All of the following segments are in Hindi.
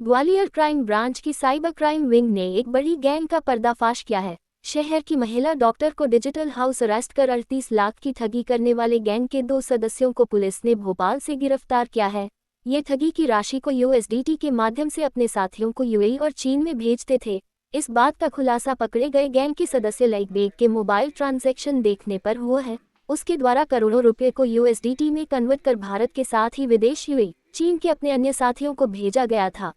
ग्वालियर क्राइम ब्रांच की साइबर क्राइम विंग ने एक बड़ी गैंग का पर्दाफाश किया है। शहर की महिला डॉक्टर को डिजिटल हाउस अरेस्ट कर 38 लाख की ठगी करने वाले गैंग के 2 सदस्यों को पुलिस ने भोपाल से गिरफ्तार किया है। ये ठगी की राशि को यूएसडीटी के माध्यम से अपने साथियों को यूएई और चीन में भेजते थे। इस बात का खुलासा पकड़े गए गैंग के सदस्य लाइक बेग के मोबाइल ट्रांजैक्शन देखने पर हुआ है। उसके द्वारा करोड़ों रुपए को यूएसडीटी में कन्वर्ट कर भारत के साथ ही विदेश यूएई, चीन के अपने अन्य साथियों को भेजा गया था।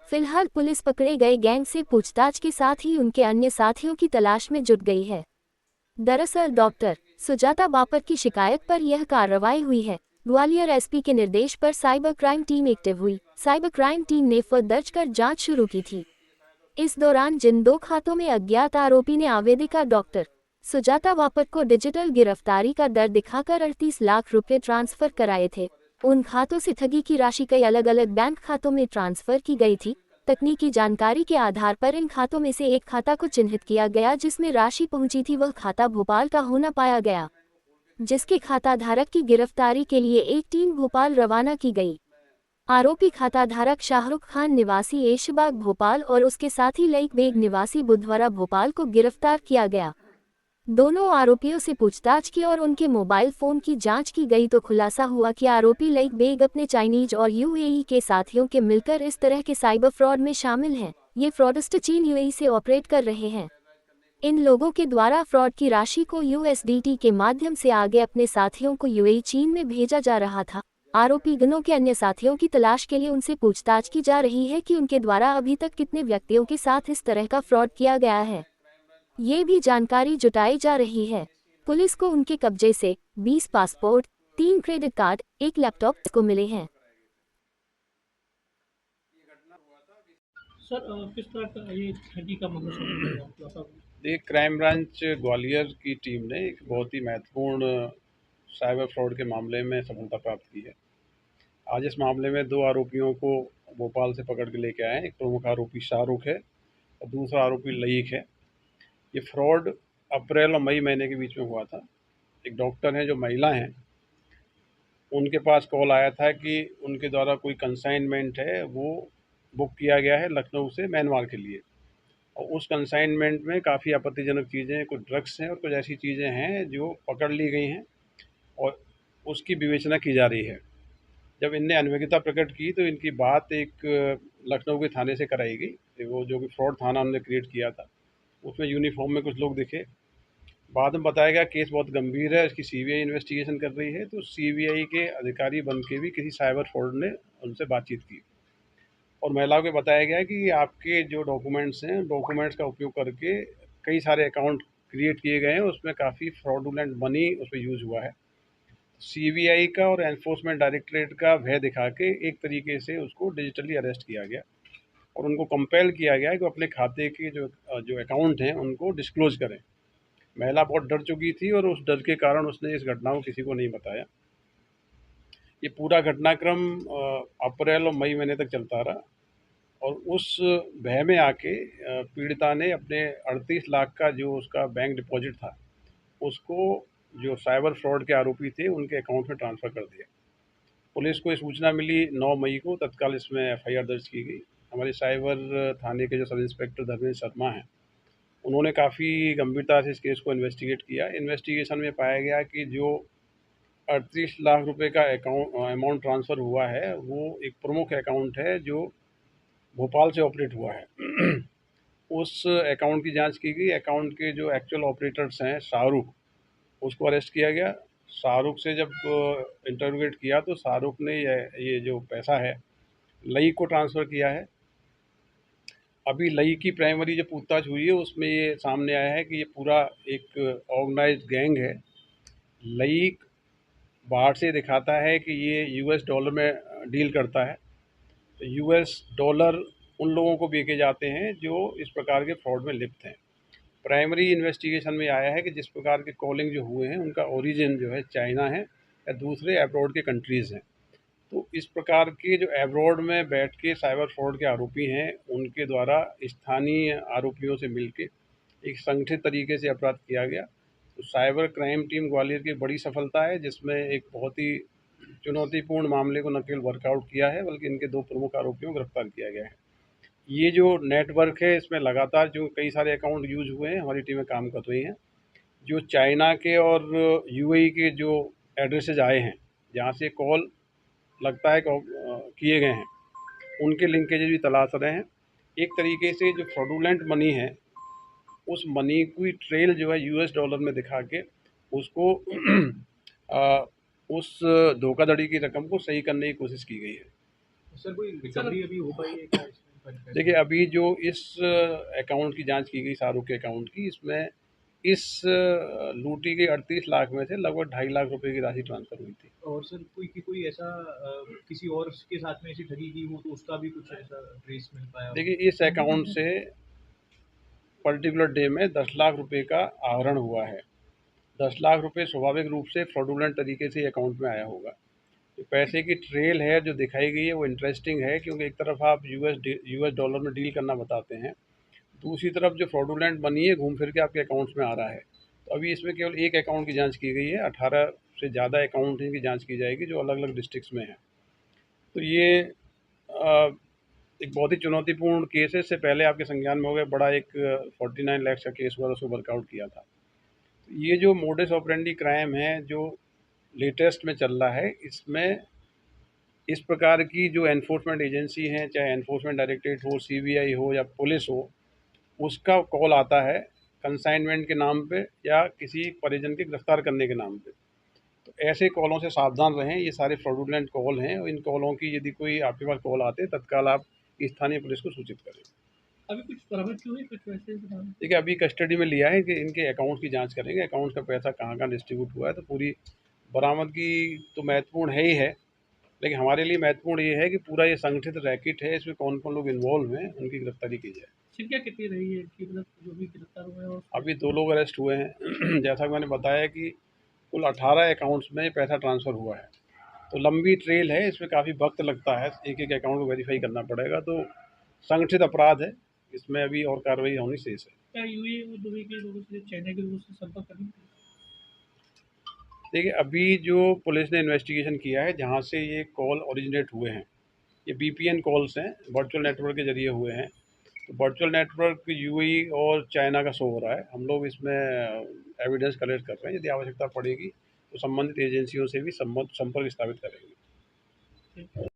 फिलहाल पुलिस पकड़े गए गैंग से पूछताछ के साथ ही उनके अन्य साथियों की तलाश में जुट गई है। दरअसल डॉक्टर सुजाता बापट की शिकायत पर यह कार्रवाई हुई है। ग्वालियर एसपी के निर्देश पर साइबर क्राइम टीम एक्टिव हुई। साइबर क्राइम टीम ने एफआईआर दर्ज कर जांच शुरू की थी। इस दौरान जिन 2 खातों में अज्ञात आरोपी ने आवेदिका डॉक्टर सुजाता बापट को डिजिटल गिरफ्तारी का डर दिखाकर 38 लाख रुपए ट्रांसफर कराए थे, उन खातों से ठगी की राशि कई अलग अलग बैंक खातों में ट्रांसफर की गई थी। तकनीकी जानकारी के आधार पर इन खातों में से एक खाता को चिन्हित किया गया जिसमें राशि पहुंची थी। वह खाता भोपाल का होना पाया गया, जिसके खाता धारक की गिरफ्तारी के लिए एक टीम भोपाल रवाना की गई। आरोपी खाताधारक शाहरुख खान निवासी ऐशबाग भोपाल और उसके साथी लईक बेग निवासी बुधवारा भोपाल को गिरफ्तार किया गया। दोनों आरोपियों से पूछताछ की और उनके मोबाइल फोन की जांच की गई तो खुलासा हुआ कि आरोपी लईक बेग अपने चाइनीज और यूएई के साथियों के मिलकर इस तरह के साइबर फ्रॉड में शामिल हैं। ये फ्रॉडस्टर चीन यूएई से ऑपरेट कर रहे हैं। इन लोगों के द्वारा फ्रॉड की राशि को यूएसडीटी के माध्यम से आगे अपने साथियों को यूएई चीन में भेजा जा रहा था। आरोपी गनों के अन्य साथियों की तलाश के लिए उनसे पूछताछ की जा रही है कि उनके द्वारा अभी तक कितने व्यक्तियों के साथ इस तरह का फ्रॉड किया गया है, ये भी जानकारी जुटाई जा रही है। पुलिस को उनके कब्जे से 20 पासपोर्ट, 3 क्रेडिट कार्ड, 1 लैपटॉप को मिले हैं। सर किस तरह का ये ठगी का मामला सामने आया थोड़ा-सा? देखिए, क्राइम ब्रांच ग्वालियर की टीम ने एक बहुत ही महत्वपूर्ण साइबर फ्रॉड के मामले में सफलता प्राप्त की है। आज इस मामले में 2 आरोपियों को भोपाल से पकड़ के लेके आए हैं। एक प्रमुख आरोपी शाहरुख है और दूसरा आरोपी लईक है। ये फ्रॉड अप्रैल और मई महीने के बीच में हुआ था। एक डॉक्टर हैं जो महिला हैं, उनके पास कॉल आया था कि उनके द्वारा कोई कंसाइनमेंट है, वो बुक किया गया है लखनऊ से म्यांमार के लिए। और उस कंसाइनमेंट में काफ़ी आपत्तिजनक चीज़ें, कुछ ड्रग्स हैं और कुछ ऐसी चीज़ें हैं जो पकड़ ली गई हैं और उसकी विवेचना की जा रही है। जब इनने अनभिज्ञता प्रकट की तो इनकी बात एक लखनऊ के थाने से कराई गई। वो जो कि फ्रॉड थाना हमने क्रिएट किया था, उसमें यूनिफॉर्म में कुछ लोग दिखे। बाद में बताया गया केस बहुत गंभीर है, इसकी सीबीआई इन्वेस्टिगेशन कर रही है। तो सीबीआई के अधिकारी बन के भी किसी साइबर फ्रॉड ने उनसे बातचीत की और महिलाओं को बताया गया कि आपके जो डॉक्यूमेंट्स हैं, डॉक्यूमेंट्स का उपयोग करके कई सारे अकाउंट क्रिएट किए गए हैं, उसमें काफ़ी फ्रॉडुलेंट मनी उसमें यूज़ हुआ है। सीबीआई का और एनफोर्समेंट डायरेक्टरेट का भय दिखा के एक तरीके से उसको डिजिटली अरेस्ट किया गया और उनको कंपेल किया गया कि वो अपने खाते के जो जो अकाउंट हैं उनको डिस्क्लोज करें। महिला बहुत डर चुकी थी और उस डर के कारण उसने इस घटना को किसी को नहीं बताया। ये पूरा घटनाक्रम अप्रैल और मई महीने तक चलता रहा और उस भय में आके पीड़िता ने अपने 38 लाख का जो उसका बैंक डिपॉजिट था, उसको जो साइबर फ्रॉड के आरोपी थे उनके अकाउंट में ट्रांसफ़र कर दिया। पुलिस को ये सूचना मिली 9 मई को, तत्काल इसमें एफआईआर दर्ज की गई। हमारे साइबर थाने के जो सब इंस्पेक्टर धर्मेंद्र शर्मा हैं, उन्होंने काफ़ी गंभीरता से इस केस को इन्वेस्टिगेट किया। इन्वेस्टिगेशन में पाया गया कि जो 38 लाख रुपए का अमाउंट ट्रांसफ़र हुआ है, वो एक प्रमुख अकाउंट है जो भोपाल से ऑपरेट हुआ है। उस अकाउंट की जांच की गई। अकाउंट के जो एक्चुअल ऑपरेटर्स हैं शाहरुख, उसको अरेस्ट किया गया। शाहरुख से जब इंटरोगेट किया तो शाहरुख ने ये जो पैसा है लई को ट्रांसफ़र किया है। अभी लई की प्राइमरी जो पूछताछ हुई है उसमें ये सामने आया है कि ये पूरा एक ऑर्गेनाइज्ड गैंग है। लई बाहर से दिखाता है कि ये यूएस डॉलर में डील करता है। तो यूएस डॉलर उन लोगों को बेचे जाते हैं जो इस प्रकार के फ्रॉड में लिप्त हैं। प्राइमरी इन्वेस्टिगेशन में आया है कि जिस प्रकार के कॉलिंग जो हुए हैं उनका ओरिजिन जो है चाइना है या दूसरे अब्रॉड के कंट्रीज़ हैं। तो इस प्रकार के जो अब्रॉड में बैठ के साइबर फ्रॉड के आरोपी हैं, उनके द्वारा स्थानीय आरोपियों से मिलके एक संगठित तरीके से अपराध किया गया। तो साइबर क्राइम टीम ग्वालियर की बड़ी सफलता है, जिसमें एक बहुत ही चुनौतीपूर्ण मामले को न केवल वर्कआउट किया है बल्कि इनके 2 प्रमुख आरोपियों को गिरफ्तार किया गया है। ये जो नेटवर्क है इसमें लगातार जो कई सारे अकाउंट यूज़ हुए हैं, हमारी टीमें काम कर रही हैं। जो चाइना के और यूएई के जो एड्रेसेस आए हैं, जहाँ से कॉल लगता है किए गए हैं, उनके लिंकेजेस भी तलाश रहे हैं। एक तरीके से जो फ्रॉडुलेंट मनी है, उस मनी की ट्रेल जो है यूएस डॉलर में दिखा के उसको अ, उस धोखाधड़ी की रकम को सही करने की कोशिश की गई है। सर कोई रिकवरी अभी हो पाई है क्या इसमें? देखिए, अभी जो इस अकाउंट की जांच की गई, शाहरुख के अकाउंट की, इसमें इस लूटी गई 38 लाख में से लगभग 2.5 लाख रुपए की राशि ट्रांसफ़र हुई थी। और सर कोई ऐसा किसी और के साथ में ऐसी ठगी की हो तो उसका भी कुछ ऐसा ट्रेस मिल पाया हो? देखिए, इस अकाउंट से पर्टिकुलर डे में 10 लाख रुपए का आहरण हुआ है। 10 लाख रुपए स्वाभाविक रूप से फ्रॉडुलेंट तरीके से अकाउंट में आया होगा। जो पैसे की ट्रेल है जो दिखाई गई है वो इंटरेस्टिंग है, क्योंकि एक तरफ आप यूएस डॉलर में डील करना बताते हैं, दूसरी तरफ जो फ्रॉडुलेंट मनी है घूम फिर के आपके अकाउंट्स में आ रहा है। तो अभी इसमें केवल एक अकाउंट की जांच की गई है, 18 से ज़्यादा अकाउंट की जांच की जाएगी जो अलग अलग डिस्ट्रिक्ट्स में है। तो ये एक बहुत ही चुनौतीपूर्ण केस है। इससे पहले आपके संज्ञान में हो गया बड़ा एक 49 लाख का केस हुआ, उसको वर्कआउट किया था। तो ये जो मोडस ऑपरेंडी क्राइम है जो लेटेस्ट में चल रहा है, इसमें इस प्रकार की जो एनफोर्समेंट एजेंसी हैं, चाहे एनफोर्समेंट डायरेक्टरेट हो, सीबीआई हो या पुलिस हो, उसका कॉल आता है कंसाइनमेंट के नाम पे या किसी परिजन के गिरफ्तार करने के नाम पे। तो ऐसे कॉलों से सावधान रहें, ये सारे फ्रॉडुलेंट कॉल हैं और इन कॉलों की यदि कोई आपके पास कॉल आते हैं, तत्काल आप स्थानीय पुलिस को सूचित करें। अभी कुछ बरामद हुए कुछ वैसे सामान? देखिए, अभी कस्टडी में लिया है कि इनके अकाउंट की जांच करेंगे, अकाउंट का पैसा कहाँ-कहाँ डिस्ट्रीब्यूट हुआ है, तो पूरी बरामदगी तो महत्वपूर्ण है ही है, लेकिन हमारे लिए महत्वपूर्ण ये है कि पूरा ये संगठित रैकेट है, इसमें कौन-कौन लोग इन्वॉल्व हैं, उनकी गिरफ्तारी की जाए। संख्या कितनी रही है कि मतलब जो भी गिरफ्तार हुए हैं? और अभी 2 लोग अरेस्ट हुए हैं। जैसा कि मैंने बताया कि कुल 18 अकाउंट्स में पैसा ट्रांसफ़र हुआ है। तो लंबी ट्रेल है, इसमें काफ़ी वक़्त लगता है, एक-एक अकाउंट को वेरीफ़ाई करना पड़ेगा, तो संगठित अपराध है, इसमें अभी और कार्रवाई होनी शेष है। क्या यूएई और दुबई के लोगों से, चाइना के लोगों से संपर्क करने के लिए? देखिए, अभी जो पुलिस ने इन्वेस्टिगेशन किया है, जहाँ से ये कॉल ओरिजिनेट हुए हैं, ये वीपीएन कॉल्स हैं, वर्चुअल नेटवर्क के ज़रिए हुए हैं। तो वर्चुअल नेटवर्क यूएई और चाइना का शो हो रहा है। हम लोग इसमें एविडेंस कलेक्ट कर रहे हैं, यदि आवश्यकता पड़ेगी तो संबंधित एजेंसियों से भी संपर्क स्थापित करेंगे।